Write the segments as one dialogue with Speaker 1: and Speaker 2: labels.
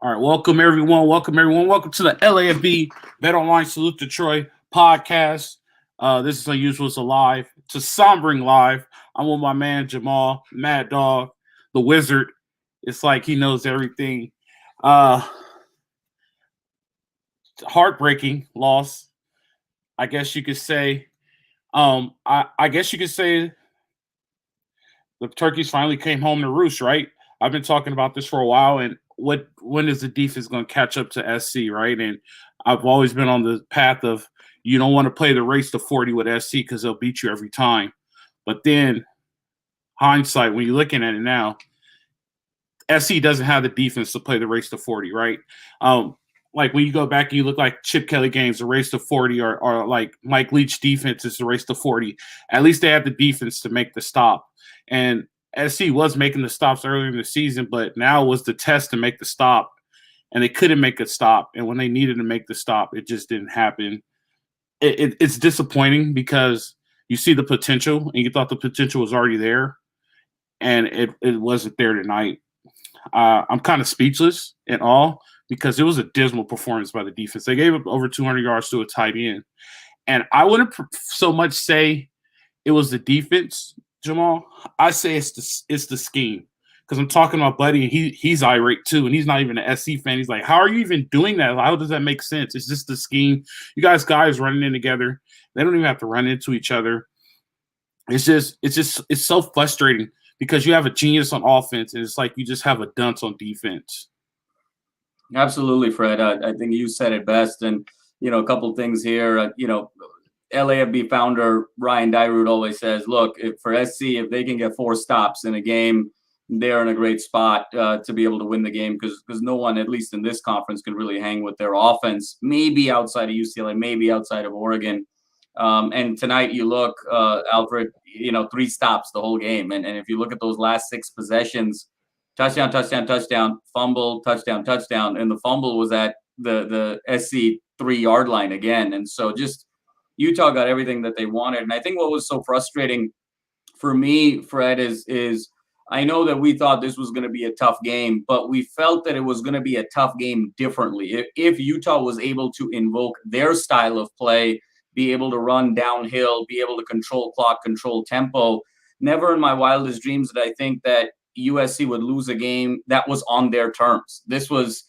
Speaker 1: All right, welcome everyone. Welcome everyone. Welcome to the LAFB Bet Online Salute to Troy podcast. This is Unusual. It's alive. It's a sombering live. I'm with my man Jamal, Mad Dog, the Wizard. It's like he knows everything. Heartbreaking loss, I guess you could say. I guess you could say the turkeys finally came home to roost, right? I've been talking about this for a while, and when is the defense going to catch up to SC, right? And I've always been on the path of you don't want to play the race to 40 with SC because they'll beat you every time. But then hindsight, when you're looking at it now, SC doesn't have the defense to play the race to 40, right? Like when you go back and you look like Chip Kelly games, the race to 40, or like Mike Leach defense is the race to 40. At least they have the defense to make the stop. And SC was making the stops earlier in the season, but now was the test to make the stop. And they couldn't make a stop. And when they needed to make the stop, it just didn't happen. It's disappointing because you see the potential and you thought the potential was already there. And it wasn't there tonight. I'm kind of speechless in all because it was a dismal performance by the defense. They gave up over 200 yards to a tight end. And I wouldn't so much say it was the defense, Jamal. I say it's the scheme. Because I'm talking to my buddy, and he's irate too, and he's not even an SC fan. He's like, how are you even doing that? How does that make sense? It's just the scheme. You guys running in together. They don't even have to run into each other. It's so frustrating because you have a genius on offense, and it's like you just have a dunce on defense.
Speaker 2: Absolutely, Fred. I think you said it best. And, a couple of things here. LAFB founder Ryan Dyrud always says, look, for SC, if they can get 4 stops in a game, they're in a great spot to be able to win the game because no one, at least in this conference, can really hang with their offense, maybe outside of UCLA, maybe outside of Oregon. And tonight you look, Alfred, 3 stops the whole game. And if you look at those last 6 possessions, touchdown, touchdown, touchdown, fumble, touchdown, touchdown. And the fumble was at the SC 3-yard line again. And so just Utah got everything that they wanted. And I think what was so frustrating for me, Fred, is I know that we thought this was going to be a tough game, but we felt that it was going to be a tough game differently. If Utah was able to invoke their style of play, be able to run downhill, be able to control clock, control tempo, never in my wildest dreams did I think that USC would lose a game that was on their terms. This was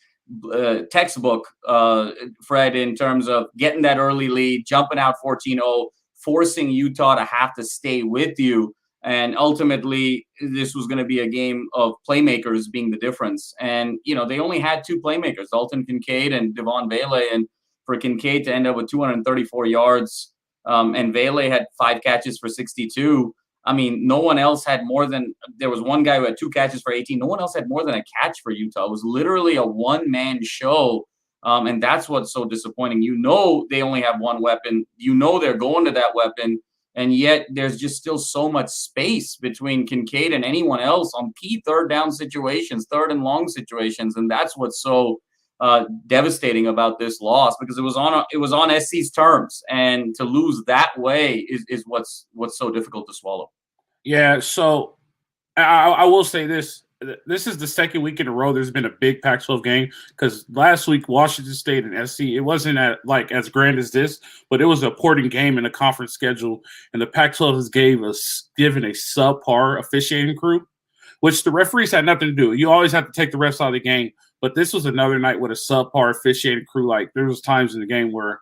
Speaker 2: textbook, Fred, in terms of getting that early lead, jumping out 14-0, forcing Utah to have to stay with you. And ultimately, this was going to be a game of playmakers being the difference. And, they only had 2 playmakers, Dalton Kincaid and Devon Vele. And for Kincaid to end up with 234 yards and Vele had 5 catches for 62, I mean, no one else had more than – there was one guy who had 2 catches for 18. No one else had more than a catch for Utah. It was literally a one-man show, and that's what's so disappointing. They only have one weapon. They're going to that weapon, and yet there's just still so much space between Kincaid and anyone else on key third down situations, third and long situations, and that's what's so devastating about this loss because it was on SC's terms, and to lose that way is what's so difficult to swallow.
Speaker 1: Yeah, so I will say this. This is the second week in a row there's been a big Pac-12 game because last week Washington State and SC, it wasn't as grand as this, but it was an important game in the conference schedule, and the Pac-12 has given a subpar officiating crew, which the referees had nothing to do. You always have to take the refs out of the game, but this was another night with a subpar officiating crew. Like there was times in the game where,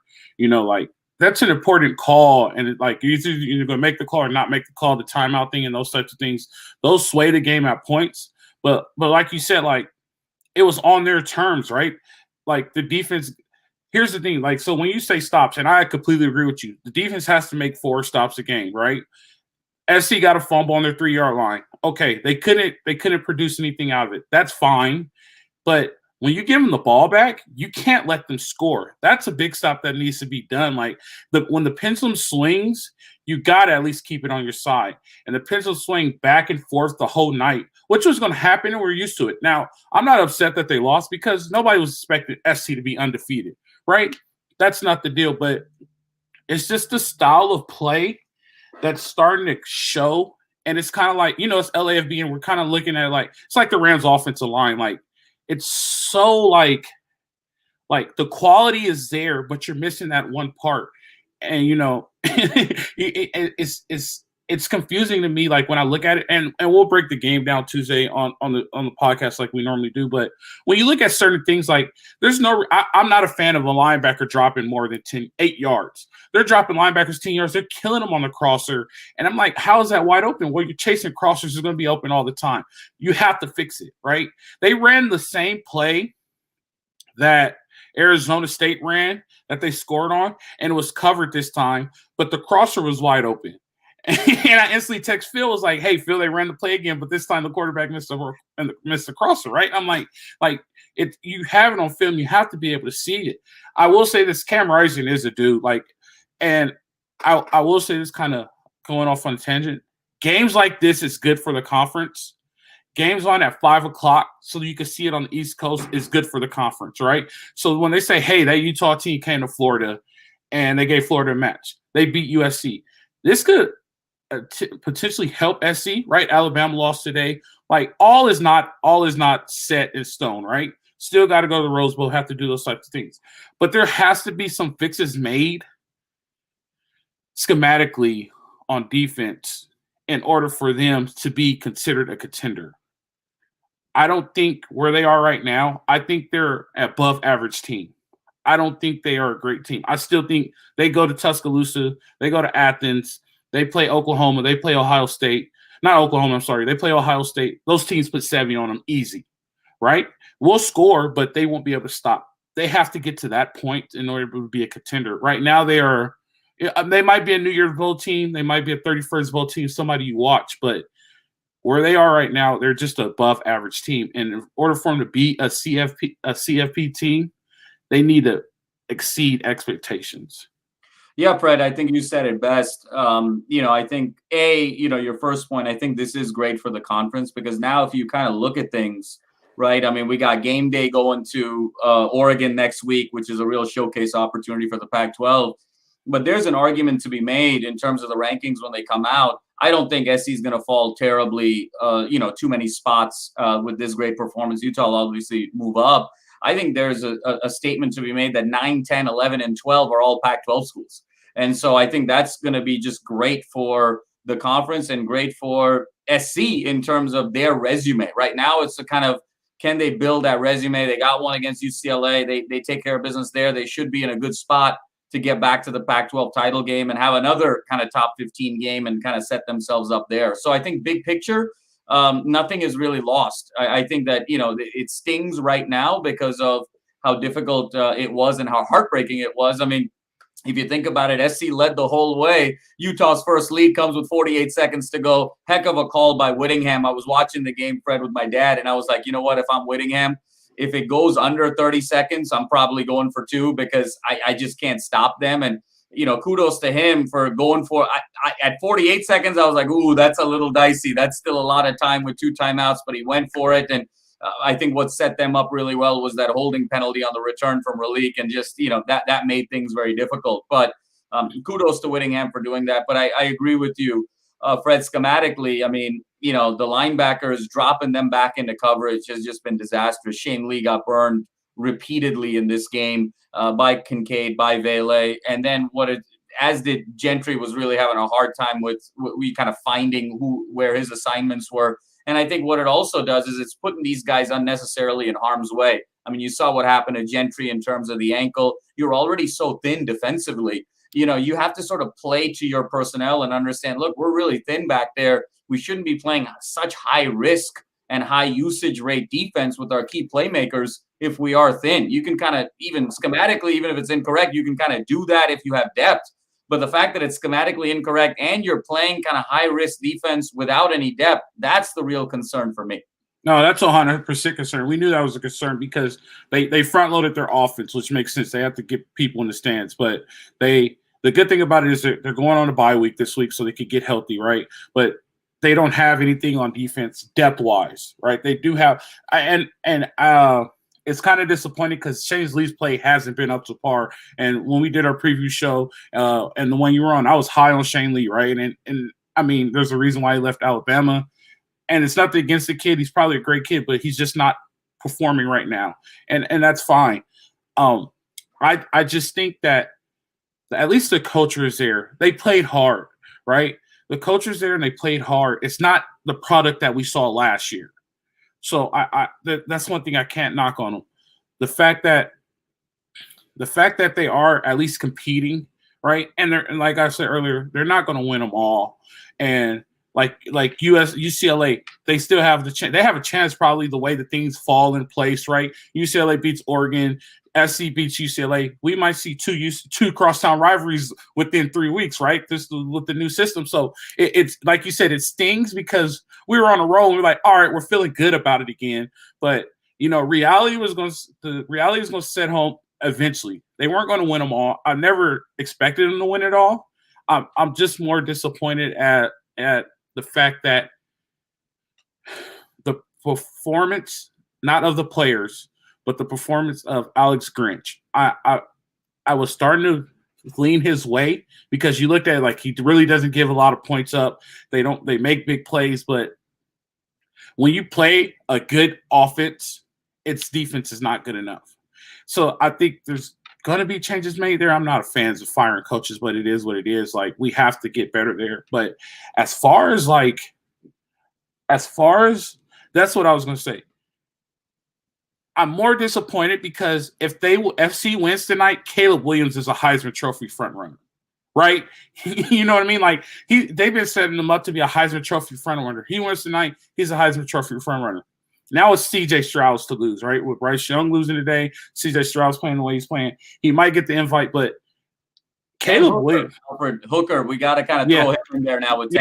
Speaker 1: that's an important call, and you're going to make the call or not make the call, the timeout thing and those types of things. Those sway the game at points. But like you said, it was on their terms, right? Like the defense – here's the thing. So when you say stops, and I completely agree with you, the defense has to make 4 stops a game, right? SC got a fumble on their 3-yard line. Okay, they couldn't produce anything out of it. That's fine. But when you give them the ball back, you can't let them score. That's a big stop that needs to be done. When the pendulum swings, you got to at least keep it on your side. And the pendulum swing back and forth the whole night, which was going to happen, and we're used to it. Now, I'm not upset that they lost because nobody was expecting SC to be undefeated, right? That's not the deal. But it's just the style of play that's starting to show. And it's kind of like, it's LAFB, and we're kind of looking at it it's like the Rams offensive line. it's so like the quality is there, but you're missing that one part. And it's confusing to me, like when I look at it, and we'll break the game down Tuesday on the podcast like we normally do. But when you look at certain things, like I'm not a fan of a linebacker dropping more than 8 yards. They're dropping linebackers 10 yards. They're killing them on the crosser. And I'm like, how is that wide open? Well, you're chasing crossers is going to be open all the time. You have to fix it, right? They ran the same play that Arizona State ran that they scored on, and it was covered this time, but the crosser was wide open. And I instantly text Phil, was like, hey, Phil, they ran the play again, but this time the quarterback missed the crosser, right? I'm like you have it on film, you have to be able to see it. I will say this, Cam Rising is a dude, and I will say this, kind of going off on a tangent. Games like this is good for the conference. Games on at 5 o'clock so you can see it on the East Coast is good for the conference, right? So when they say, hey, that Utah team came to Florida and they gave Florida a match, they beat USC. This could potentially help SC, right? Alabama lost today. Like all is not set in stone, right? Still got to go to the Rose Bowl, have to do those types of things. But there has to be some fixes made schematically on defense in order for them to be considered a contender. I don't think where they are right now, I think they're above average team. I don't think they are a great team. I still think they go to Tuscaloosa, they go to Athens, they play Oklahoma, they play Ohio State. Not Oklahoma, I'm sorry. They play Ohio State. Those teams put 70 on them easy, right? We'll score, but they won't be able to stop. They have to get to that point in order to be a contender. Right now they might be a New Year's Bowl team. They might be a 31st Bowl team, somebody you watch, but where they are right now, they're just an above average team. And in order for them to be a CFP team, they need to exceed expectations.
Speaker 2: Yeah, Fred, I think you said it best. I think your first point, I think this is great for the conference because now if you kind of look at things, right? I mean, we got game day going to Oregon next week, which is a real showcase opportunity for the Pac-12. But there's an argument to be made in terms of the rankings when they come out. I don't think SC is going to fall terribly, too many spots with this great performance. Utah will obviously move up. I think there's a statement to be made that 9, 10, 11, and 12 are all Pac-12 schools. And so I think that's going to be just great for the conference and great for SC in terms of their resume. Right now, it's a kind of, can they build that resume? They got one against UCLA. They take care of business there. They should be in a good spot to get back to the Pac-12 title game and have another kind of top 15 game and kind of set themselves up there. So I think big picture, nothing is really lost. I think that, it stings right now because of how difficult it was and how heartbreaking it was. I mean, if you think about it, SC led the whole way. Utah's first lead comes with 48 seconds to go. Heck of a call by Whittingham. I was watching the game, Fred, with my dad, and I was like, you know what, if I'm Whittingham, if it goes under 30 seconds, I'm probably going for 2 because I just can't stop them. And, kudos to him for going for at 48 seconds, I was like, ooh, that's a little dicey. That's still a lot of time with 2 timeouts, but he went for it. And I think what set them up really well was that holding penalty on the return from Raleek, and just, that made things very difficult. But kudos to Whittingham for doing that. But I agree with you, Fred, schematically. I mean, the linebackers dropping them back into coverage has just been disastrous. Shane Lee got burned repeatedly in this game by Kincaid, by Vele. And then as did Gentry, was really having a hard time with we kind of finding where his assignments were. And I think what it also does is it's putting these guys unnecessarily in harm's way. I mean, you saw what happened to Gentry in terms of the ankle. You're already so thin defensively. You have to sort of play to your personnel and understand, look, we're really thin back there. We shouldn't be playing such high risk and high usage rate defense with our key playmakers if we are thin. You can kind of, even schematically, even if it's incorrect, you can kind of do that if you have depth. But the fact that it's schematically incorrect and you're playing kind of high-risk defense without any depth, that's the real concern for me.
Speaker 1: No, that's 100% concern. We knew that was a concern because they front-loaded their offense, which makes sense. They have to get people in the stands. But the good thing about it is they're going on a bye week this week so they could get healthy, right? But they don't have anything on defense depth-wise, right? They do have – and it's kind of disappointing because Shane Lee's play hasn't been up to par. And when we did our preview show and the one you were on, I was high on Shane Lee, right? And I mean, there's a reason why he left Alabama. And it's nothing against the kid. He's probably a great kid, but he's just not performing right now, and that's fine. I just think that at least the culture is there. They played hard, right? The culture's there and they played hard. It's not the product that we saw last year. So that's one thing I can't knock on them. The fact that they are at least competing, right? And they're, and like I said earlier, they're not going to win them all. And like UCLA, they still have the chance. They have a chance probably the way that things fall in place, right? UCLA beats Oregon, SC beats UCLA. We might see two crosstown rivalries within 3 weeks, right? This with the new system. So it's like you said, it stings because we were on a roll. And we're like, all right, we're feeling good about it again. But reality was going to set home eventually. They weren't going to win them all. I never expected them to win it all. I'm just more disappointed at the fact that the performance, not of the players, but the performance of Alex Grinch. I was starting to lean his way because you looked at it like he really doesn't give a lot of points up. They make big plays, but when you play a good offense, its defense is not good enough. So I think there's going to be changes made there. I'm not a fan of firing coaches, but it is what it is. Like, we have to get better there. But as far as that's what I was going to say. I'm more disappointed because if FC wins tonight, Caleb Williams is a Heisman Trophy front runner, right? You know what I mean? Like, they've been setting him up to be a Heisman Trophy front runner. He wins tonight, he's a Heisman Trophy front runner. Now it's C.J. Stroud's to lose, right? With Bryce Young losing today, C.J. Stroud's playing the way he's playing. He might get the invite, but Caleb Williams,
Speaker 2: Hooker, we got to kind of throw him in there now with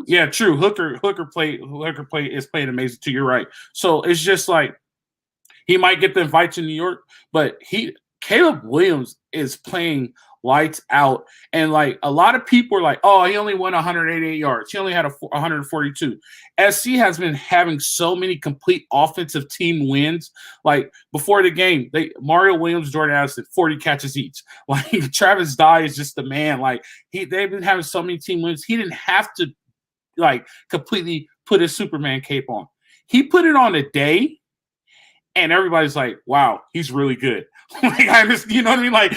Speaker 1: yeah, true. Hooker is playing amazing too. You're right. So it's just like he might get the invite to New York, but Caleb Williams is playing lights out. And like a lot of people are like, oh, he only won 188 yards. He only had 142. SC has been having so many complete offensive team wins. Like before the game, Mario Williams, Jordan Addison, 40 catches each. Like Travis Dye is just the man. Like they've been having so many team wins. He didn't have to like completely put his Superman cape on. He put it on a day, and everybody's like, wow, he's really good. Like, you know what I mean? Like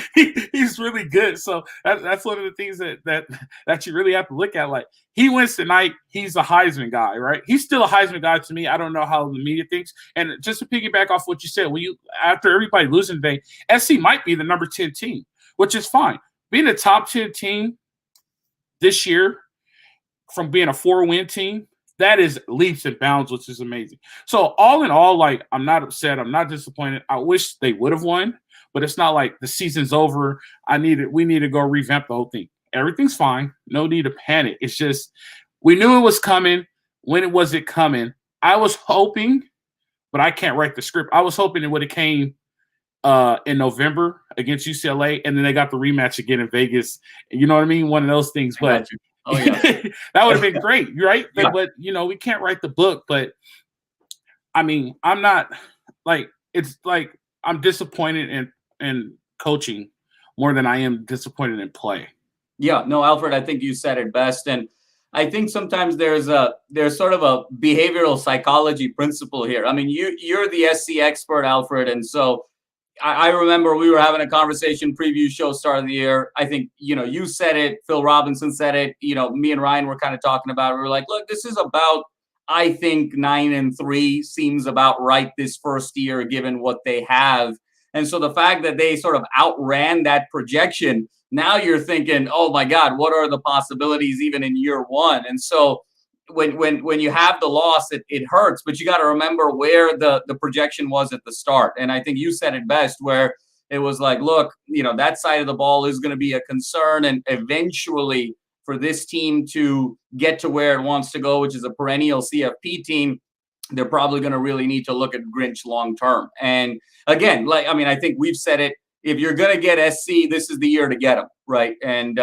Speaker 1: he's really good. So that's one of the things that you really have to look at. Like, he wins tonight, he's a Heisman guy, right? He's still a Heisman guy to me. I don't know how the media thinks. And just to piggyback off what you said, after everybody losing today, SC might be the number 10 team, which is fine. Being a top 10 team this year from being a 4-win team, that is leaps and bounds, which is amazing. So all in all, like, I'm not upset. I'm not disappointed. I wish they would have won, but it's not like the season's over. We need to go revamp the whole thing. Everything's fine. No need to panic. It's just we knew it was coming. When was it coming? I was hoping, but I can't write the script. I was hoping it would have came in November against UCLA, and then they got the rematch again in Vegas. You know what I mean? One of those things. But
Speaker 2: oh, yeah.
Speaker 1: that would have been great, right?
Speaker 2: Yeah.
Speaker 1: But we can't write the book. But I mean, I'm not like, it's like I'm disappointed in coaching more than I am disappointed in play.
Speaker 2: Yeah, no, Alfred, I think you said it best. And I think sometimes there's sort of a behavioral psychology principle here. I mean, you're the SC expert, Alfred. And so I remember we were having a conversation preview show start of the year. I think, you said it, Phil Robinson said it, me and Ryan were kind of talking about it. We were like, look, this is about, I think 9-3 seems about right this first year, given what they have. And so the fact that they sort of outran that projection, now you're thinking, oh my God, what are the possibilities even in year one? And so when you have the loss, it hurts, but you got to remember where the projection was at the start. And I think you said it best, where it was like, look, that side of the ball is going to be a concern. And eventually for this team to get to where it wants to go, which is a perennial CFP team, they're probably going to really need to look at Grinch long term. And again, I think we've said it. If you're going to get SC, this is the year to get them, right? And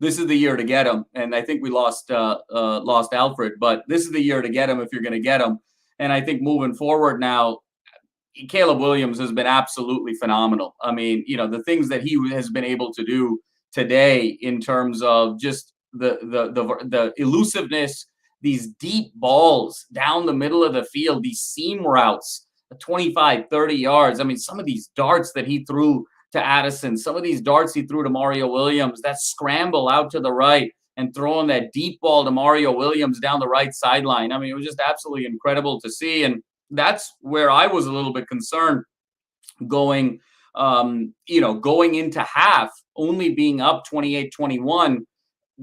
Speaker 2: this is the year to get him. And I think we lost Alfred, but this is the year to get him if you're going to get him. And I think moving forward now, Caleb Williams has been absolutely phenomenal. I mean, the things that he has been able to do today in terms of just the elusiveness, these deep balls down the middle of the field, these seam routes, 25, 30 yards. I mean, some of these darts that he threw to Addison, some of these darts he threw to Mario Williams, that scramble out to the right and throwing that deep ball to Mario Williams down the right sideline. I mean, it was just absolutely incredible to see. And that's where I was a little bit concerned going, going into half, only being up 28-21,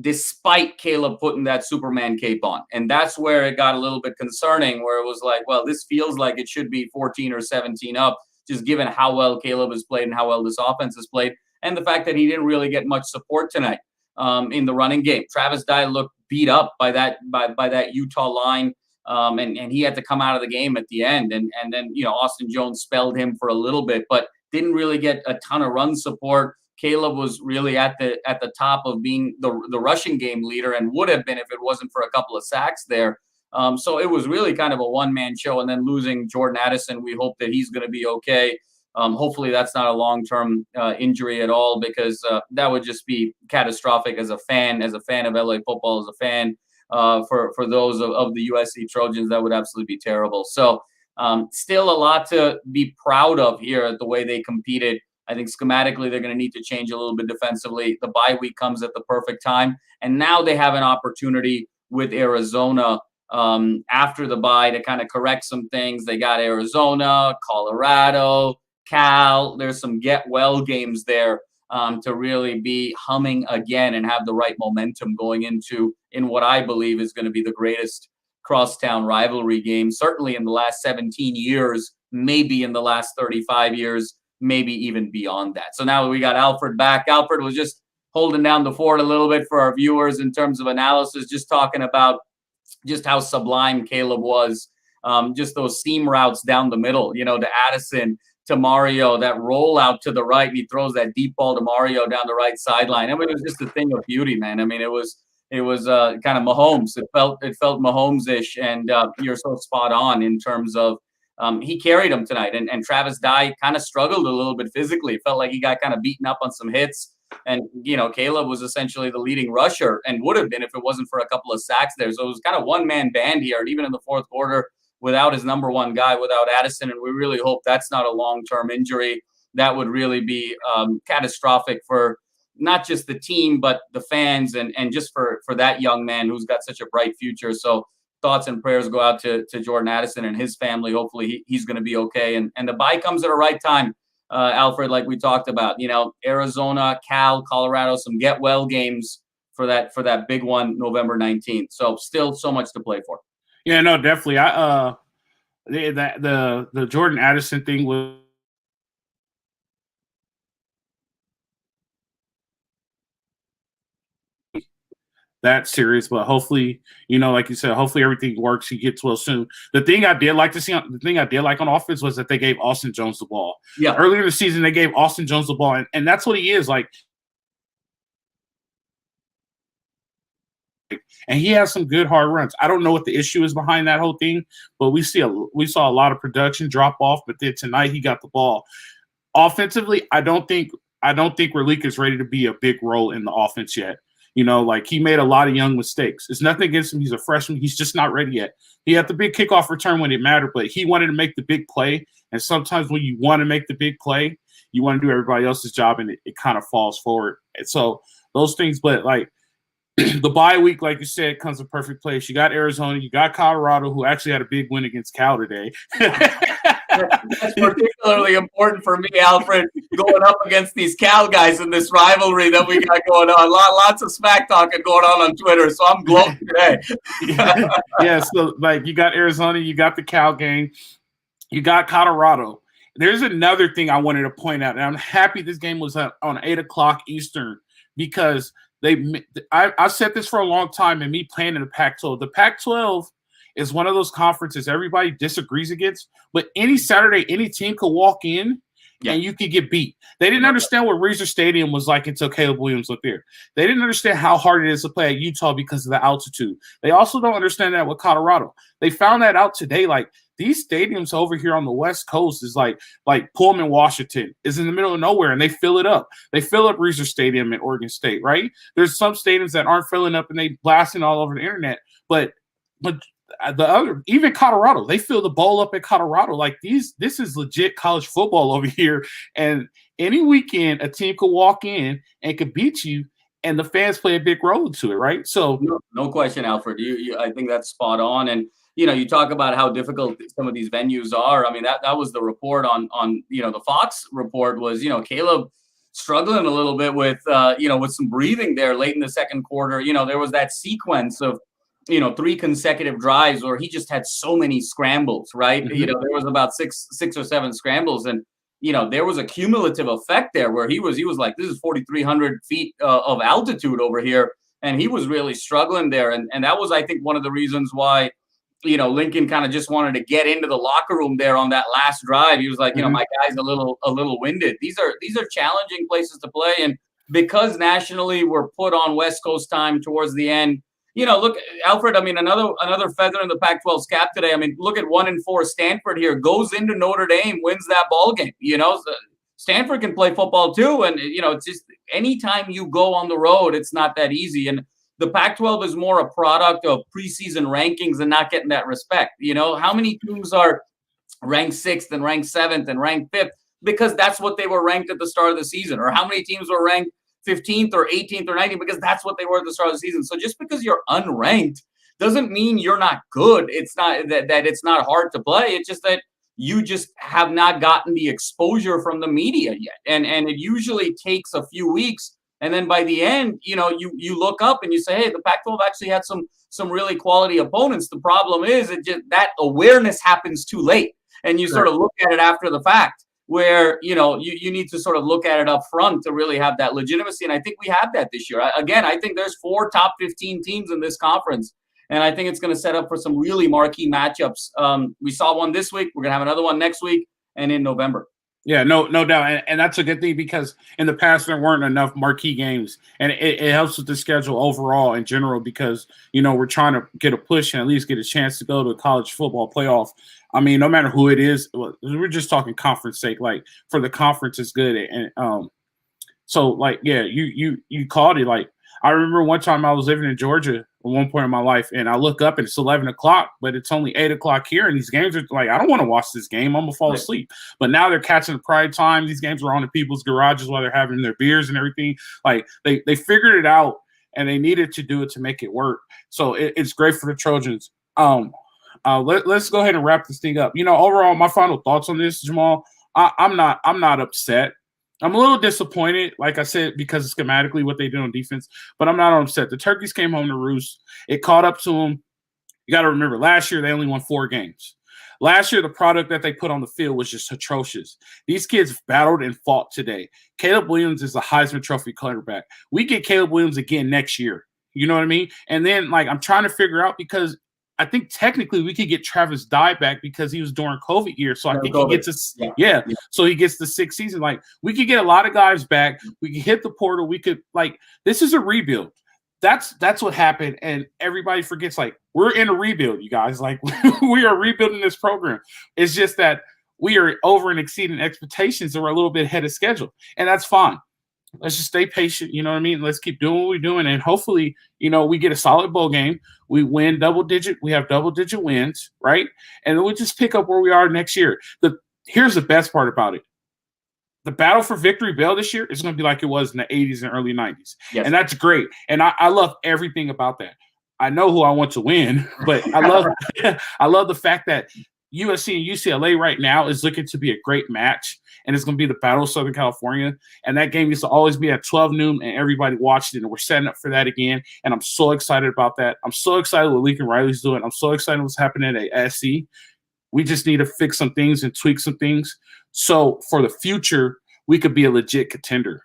Speaker 2: despite Caleb putting that Superman cape on. And that's where it got a little bit concerning, where it was like, well, this feels like it should be 14 or 17 up, just given how well Caleb has played and how well this offense has played, and the fact that he didn't really get much support tonight in the running game. Travis Dye looked beat up by that Utah line, and he had to come out of the game at the end. And then, Austin Jones spelled him for a little bit, but didn't really get a ton of run support. Caleb was really at the top of being the rushing game leader, and would have been if it wasn't for a couple of sacks there. So it was really kind of a one-man show. And then losing Jordan Addison, we hope that he's going to be okay. Hopefully that's not a long-term injury at all, because that would just be catastrophic as a fan of LA football, as a fan for those of the USC Trojans. That would absolutely be terrible. So still a lot to be proud of here at the way they competed. I think schematically they're going to need to change a little bit defensively. The bye week comes at the perfect time. And now they have an opportunity with Arizona after the bye to kind of correct some things. They got Arizona, Colorado, Cal. There's some get well games there to really be humming again and have the right momentum going in what I believe is going to be the greatest crosstown rivalry game, certainly in the last 17 years, maybe in the last 35 years, maybe even beyond that. So now we got Alfred back. Alfred was just holding down the fort a little bit for our viewers in terms of analysis, just talking about just how sublime Caleb was, just those seam routes down the middle, to Addison, to Mario, that rollout to the right, and he throws that deep ball to Mario down the right sideline. I mean, it was just a thing of beauty, man. I mean, it was kind of Mahomes. It felt Mahomes-ish, and you're so spot on in terms of he carried him tonight. And Travis Dye kind of struggled a little bit physically. It felt like he got kind of beaten up on some hits. And, Caleb was essentially the leading rusher, and would have been if it wasn't for a couple of sacks there. So it was kind of one-man band here, and even in the fourth quarter, without his number one guy, without Addison. And we really hope that's not a long-term injury. That would really be catastrophic for not just the team, but the fans, and just for that young man who's got such a bright future. So thoughts and prayers go out to Jordan Addison and his family. Hopefully he's going to be okay. And the bye comes at the right time, Alfred, like we talked about. Arizona, Cal, Colorado, some get well games for that big one, November 19th. So still so much to play for.
Speaker 1: Yeah, no, definitely. The Jordan Addison thing was that serious, but hopefully, like you said, hopefully everything works. He gets well soon. The thing I did like on offense was that they gave Austin Jones the ball.
Speaker 2: Yeah.
Speaker 1: Earlier in the season, they gave Austin Jones the ball, and that's what he is like. And he has some good hard runs. I don't know what the issue is behind that whole thing, but we saw a lot of production drop off. But then tonight he got the ball. Offensively, I don't think Ralik is ready to be a big role in the offense yet. He made a lot of young mistakes. It's nothing against him. He's a freshman. He's just not ready yet. He had the big kickoff return when it mattered, but he wanted to make the big play. And sometimes when you want to make the big play, you want to do everybody else's job, and it kind of falls forward. And so those things, but the bye week, like you said, comes a perfect place. You got Arizona, you got Colorado, who actually had a big win against Cal today.
Speaker 2: That's particularly important for me, Alfred, going up against these Cal guys in this rivalry that we got going on. Lots of smack talking going on Twitter, so I'm gloating today.
Speaker 1: Yeah, so you got Arizona, you got the Cal game, you got Colorado. There's another thing I wanted to point out, and I'm happy this game was on 8 o'clock Eastern, because I said this for a long time, and me playing in the Pac-12. The Pac-12 is one of those conferences everybody disagrees against, but any Saturday, any team could walk in and you could get beat. They didn't understand what Reser Stadium was like until Caleb Williams was there. They didn't understand how hard it is to play at Utah because of the altitude. They also don't understand that with Colorado. They found that out today. These stadiums over here on the West Coast is like Pullman, Washington is in the middle of nowhere, and they fill it up. They fill up Reser Stadium at Oregon State, right? There's some stadiums that aren't filling up, and they blasting all over the internet. But but the other, even Colorado, they fill the bowl up at Colorado. Like this is legit college football over here. And any weekend, a team could walk in and could beat you, and the fans play a big role into it, right? So
Speaker 2: no question, Alfred. I think that's spot on. And you talk about how difficult some of these venues are. I mean, that was the report on the Fox report was Caleb struggling a little bit with with some breathing there late in the second quarter. There was that sequence of 3 consecutive drives where he just had so many scrambles, right?
Speaker 1: Mm-hmm.
Speaker 2: There was about six or seven scrambles, and there was a cumulative effect there where he was like, this is 4,300 feet of altitude over here, and he was really struggling there, and that was, I think, one of the reasons why Lincoln kind of just wanted to get into the locker room there on that last drive. He was like,
Speaker 1: mm-hmm.
Speaker 2: My guy's a little winded. These are challenging places to play, and because nationally we're put on West Coast time towards the end. Look, Alfred, I mean, another feather in the Pac-12's cap today. I mean, look at 1-4 Stanford here, goes into Notre Dame, wins that ball game. So Stanford can play football too. And, it's just anytime you go on the road, it's not that easy. And the Pac-12 is more a product of preseason rankings and not getting that respect. How many teams are ranked 6th and ranked 7th and ranked 5th? Because that's what they were ranked at the start of the season. Or how many teams were ranked 15th or 18th or 19th because that's what they were at the start of the season. So just because you're unranked doesn't mean you're not good. It's not that it's not hard to play. It's just that you just have not gotten the exposure from the media yet. And it usually takes a few weeks. And then by the end, you look up and you say, hey, the Pac-12 actually had some really quality opponents. The problem is that awareness happens too late. And you sort of look at it after the fact, where you need to sort of look at it up front to really have that legitimacy. And I think we have that this year. Again, I think there's 4 top 15 teams in this conference, and I think it's going to set up for some really marquee matchups. We saw one this week. We're going to have another one next week and in November.
Speaker 1: Yeah, no doubt. And that's a good thing because in the past there weren't enough marquee games, and it helps with the schedule overall in general because, we're trying to get a push and at least get a chance to go to a college football playoff. I mean, no matter who it is, we're just talking conference sake. Like for the conference, it's good. And so like, yeah, you called it. Like I remember one time I was living in Georgia at one point in my life, and I look up and it's 11 o'clock, but it's only 8 o'clock here. And these games are like, I don't want to watch this game. I'm gonna fall asleep. But now they're catching the prime time. These games are on in people's garages while they're having their beers and everything. Like they figured it out, and they needed to do it to make it work. So it's great for the Trojans. Let's go ahead and wrap this thing up. Overall, my final thoughts on this, Jamal. I'm not upset. I'm a little disappointed, like I said, because schematically what they did on defense, but I'm not upset. The Turkeys came home to roost. It caught up to them. You got to remember, last year they only won 4 games. Last year, the product that they put on the field was just atrocious. These kids battled and fought today. Caleb Williams is a Heisman Trophy quarterback. We get Caleb Williams again next year. You know what I mean? And then, I'm trying to figure out because I think technically we could get Travis Dye back because he was during COVID year. So I think he gets so he gets the 6th season. Like we could get a lot of guys back. We could hit the portal. We could this is a rebuild. That's what happened. And everybody forgets we're in a rebuild, you guys. We are rebuilding this program. It's just that we are over and exceeding expectations and we're a little bit ahead of schedule. And that's fine. Let's just stay patient. You know what I mean? Let's keep doing what we're doing. And hopefully, we get a solid bowl game. We win we have double-digit wins, right? And then we'll just pick up where we are next year. Here's the best part about it. The battle for Victory Bell this year is going to be like it was in the 80s and early 90s. Yes. And that's great. And I love everything about that. I know who I want to win, but I love the fact that USC and UCLA right now is looking to be a great match, and it's going to be the Battle of Southern California. And that game used to always be at 12 noon, and everybody watched it, and we're setting up for that again. And I'm so excited about that. I'm so excited what Lincoln Riley's doing. I'm so excited what's happening at SC. We just need to fix some things and tweak some things. So for the future, we could be a legit contender.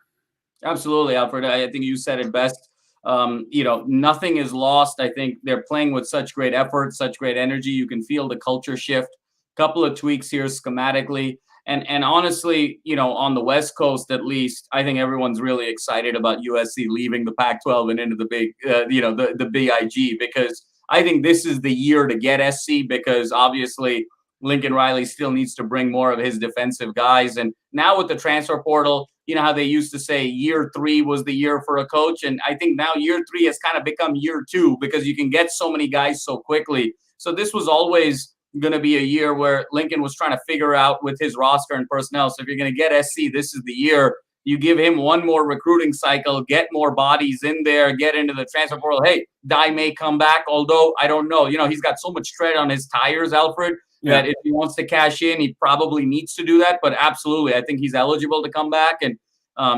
Speaker 2: Absolutely, Alfred. I think you said it best. Nothing is lost. I think they're playing with such great effort, such great energy. You can feel the culture shift. Couple of tweaks here schematically. And honestly, on the West Coast, at least, I think everyone's really excited about USC leaving the Pac-12 and into the big, the BIG, because I think this is the year to get SC, because obviously Lincoln Riley still needs to bring more of his defensive guys. And now with the transfer portal, you know how they used to say year 3 was the year for a coach. And I think now year 3 has kind of become year 2 because you can get so many guys so quickly. So this was always going to be a year where Lincoln was trying to figure out with his roster and personnel. So if you're going to get SC, this is the year. You give him one more recruiting cycle, get more bodies in there, get into the transfer portal. Hey, Dye may come back, although I don't know. You know, he's got so much tread on his tires, Alfred, that if he wants to cash in, he probably needs to do that. But absolutely, I think he's eligible to come back. And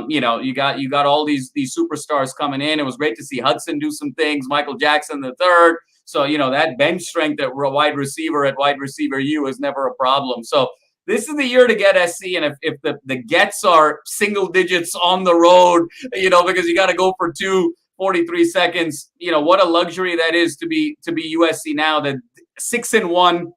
Speaker 2: you know, you got all these superstars coming in. It was great to see Hudson do some things, Michael Jackson the third. So, you know, that bench strength at wide receiver U is never a problem. So this is the year to get SC. And if the gets are single digits on the road, you know, because you got to go for 2:43 seconds, you know, what a luxury that is to be USC now, that 6-1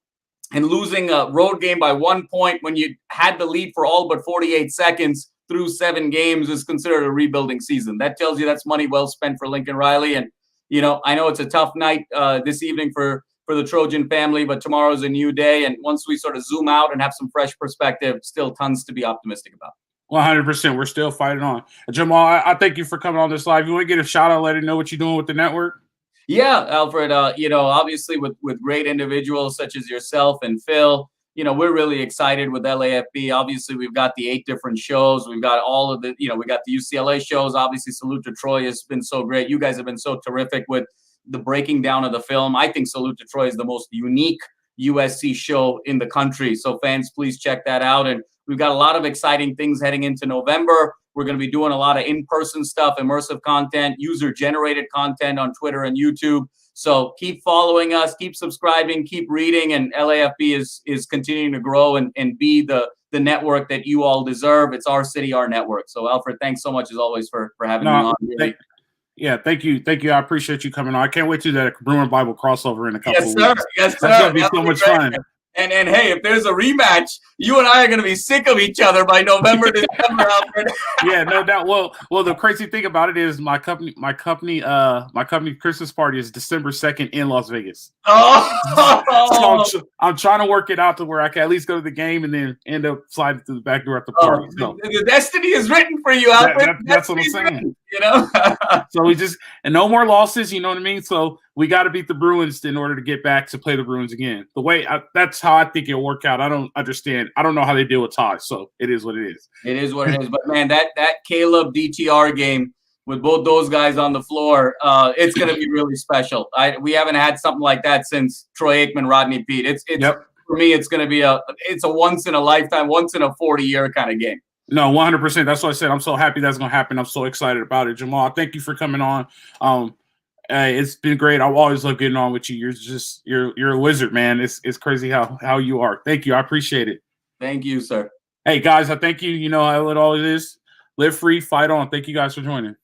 Speaker 2: and losing a road game by 1 point when you had the lead for all but 48 seconds through 7 games is considered a rebuilding season. That tells you that's money well spent for Lincoln Riley. And you know, I know it's a tough night this evening for the Trojan family, but tomorrow's a new day. And once we sort of zoom out and have some fresh perspective, still tons to be optimistic about.
Speaker 1: 100%. We're still fighting on. Jamal, I thank you for coming on this live. You want to get a shout out, let him know what you're doing with the network?
Speaker 2: Yeah, Alfred, you know, obviously with great individuals such as yourself and Phil, you know, we're really excited with LAFB. Obviously, we've got the 8 different shows. We've got all of the, you know, we got the UCLA shows. Obviously, Salute to Troy has been so great. You guys have been so terrific with the breaking down of the film. I think Salute to Troy is the most unique USC show in the country. So fans, please check that out. And we've got a lot of exciting things heading into November. We're going to be doing a lot of in-person stuff, immersive content, user-generated content on Twitter and YouTube. So keep following us, keep subscribing, keep reading, and LAFB is continuing to grow and be the network that you all deserve. It's our city, our network. So Alfred, thanks so much as always for having me on. Really.
Speaker 1: Thank you. I appreciate you coming on. I can't wait to that Bruin Bible crossover in a couple of weeks.
Speaker 2: Yes, sir.
Speaker 1: That's gonna be so much fun.
Speaker 2: And hey, if there's a rematch, you and I are going to be sick of each other by November, December.
Speaker 1: Yeah, no doubt. Well, the crazy thing about it is my company Christmas party is December 2nd in Las Vegas.
Speaker 2: Oh,
Speaker 1: so I'm trying to work it out to where I can at least go to the game and then end up sliding through the back door at the party. So
Speaker 2: the destiny is written for you, Alfred.
Speaker 1: That's what I'm saying.
Speaker 2: Written, you know.
Speaker 1: So we just and no more losses. You know what I mean? So we got to beat the Bruins in order to get back to play the Bruins again. That's how I think it'll work out. I don't understand. I don't know how they deal with ties. So it is what it is.
Speaker 2: It is what it is. But man, that Caleb DTR game with both those guys on the floor, it's going to be really special. We haven't had something like that since Troy Aikman, Rodney Peete. It's for me, it's going to be a once in a lifetime, once in a 40-year kind of game.
Speaker 1: No, 100%. That's what I said. I'm so happy that's going to happen. I'm so excited about it. Jamal, thank you for coming on. It's been great. I always love getting on with you. You're a wizard, man. It's crazy how you are. Thank you. I appreciate it.
Speaker 2: Thank you, sir.
Speaker 1: Hey guys, I thank you. You know how it always is. Live free, fight on. Thank you guys for joining.